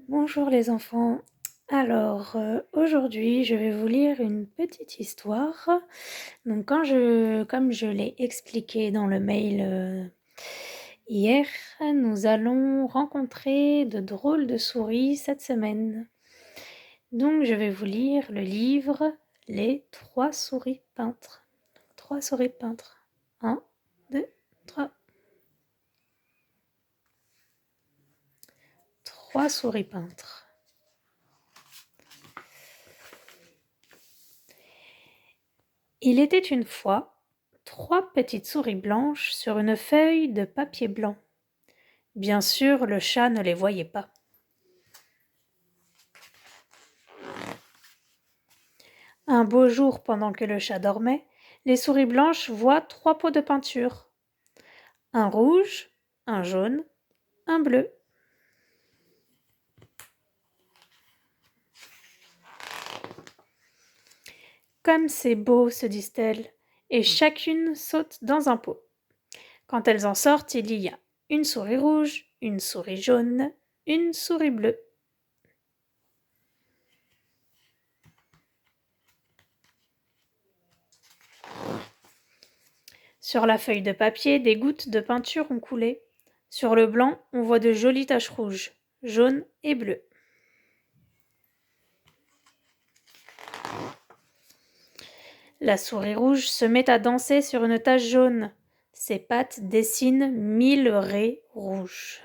Bonjour les enfants. Alors, aujourd'hui, je vais vous lire une petite histoire. Donc comme je l'ai expliqué dans le mail, hier, nous allons rencontrer de drôles de souris cette semaine. Donc je vais vous lire le livre Les 3 souris peintres. 3 souris peintres. 1, 2, 3. 3 souris peintres. Il était une fois 3 petites souris blanches sur une feuille de papier blanc. Bien sûr, le chat ne les voyait pas. Un beau jour, pendant que le chat dormait, les souris blanches voient 3 pots de peinture. Un rouge, un jaune, un bleu. Comme c'est beau, se disent-elles, et chacune saute dans un pot. Quand elles en sortent, il y a une souris rouge, une souris jaune, une souris bleue. Sur la feuille de papier, des gouttes de peinture ont coulé. Sur le blanc, on voit de jolies taches rouges, jaunes et bleues. La souris rouge se met à danser sur une tache jaune. Ses pattes dessinent 1000 raies rouges.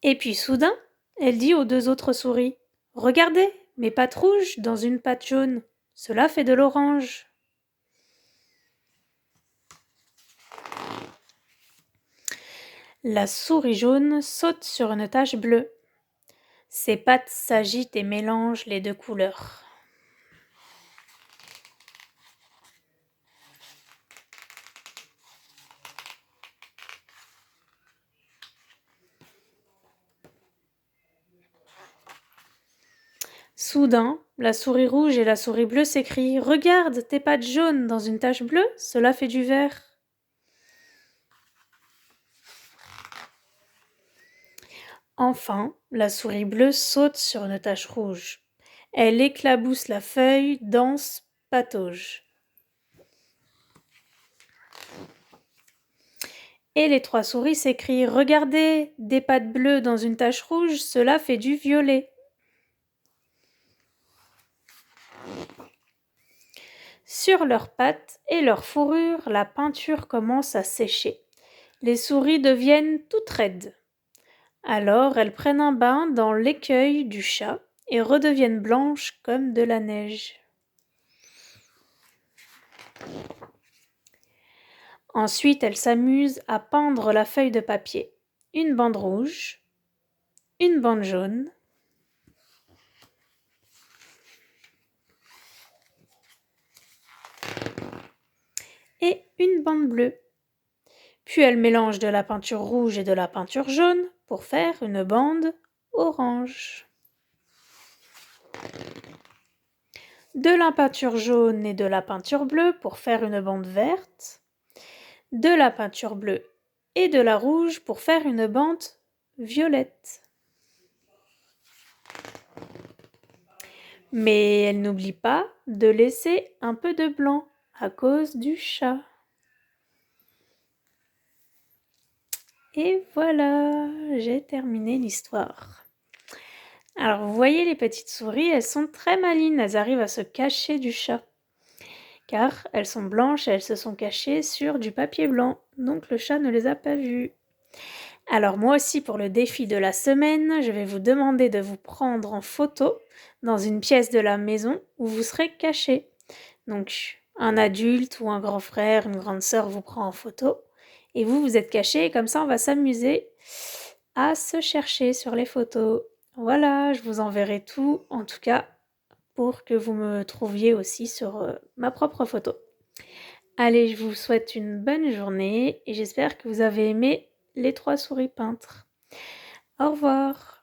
Et puis soudain, elle dit aux 2 autres souris : « Regardez, mes pattes rouges dans une pâte jaune. Cela fait de l'orange. » La souris jaune saute sur une tache bleue. Ses pattes s'agitent et mélangent les 2 couleurs. Soudain, la souris rouge et la souris bleue s'écrient : « Regarde, tes pattes jaunes dans une tache bleue, cela fait du vert. » Enfin, la souris bleue saute sur une tache rouge. Elle éclabousse la feuille, danse, patauge. Et les 3 souris s'écrient : « Regardez, des pattes bleues dans une tache rouge, cela fait du violet. » Sur leurs pattes et leur fourrure, la peinture commence à sécher. Les souris deviennent toutes raides. Alors elles prennent un bain dans l'écueil du chat et redeviennent blanches comme de la neige. Ensuite, elles s'amusent à peindre la feuille de papier. Une bande rouge, une bande jaune, et une bande bleue. Puis elles mélangent de la peinture rouge et de la peinture jaune pour faire une bande orange. De la peinture jaune et de la peinture bleue pour faire une bande verte. De la peinture bleue et de la rouge pour faire une bande violette. Mais elle n'oublie pas de laisser un peu de blanc à cause du chat. Et voilà, j'ai terminé l'histoire. Alors vous voyez les petites souris, elles sont très malines, elles arrivent à se cacher du chat. Car elles sont blanches et elles se sont cachées sur du papier blanc, donc le chat ne les a pas vues. Alors moi aussi pour le défi de la semaine, je vais vous demander de vous prendre en photo dans une pièce de la maison où vous serez cachés. Donc un adulte ou un grand frère, une grande sœur vous prend en photo et vous êtes cachés et comme ça on va s'amuser à se chercher sur les photos. Voilà, je vous enverrai tout en tout cas pour que vous me trouviez aussi sur ma propre photo. Allez, je vous souhaite une bonne journée et j'espère que vous avez aimé les 3 souris peintres. Au revoir.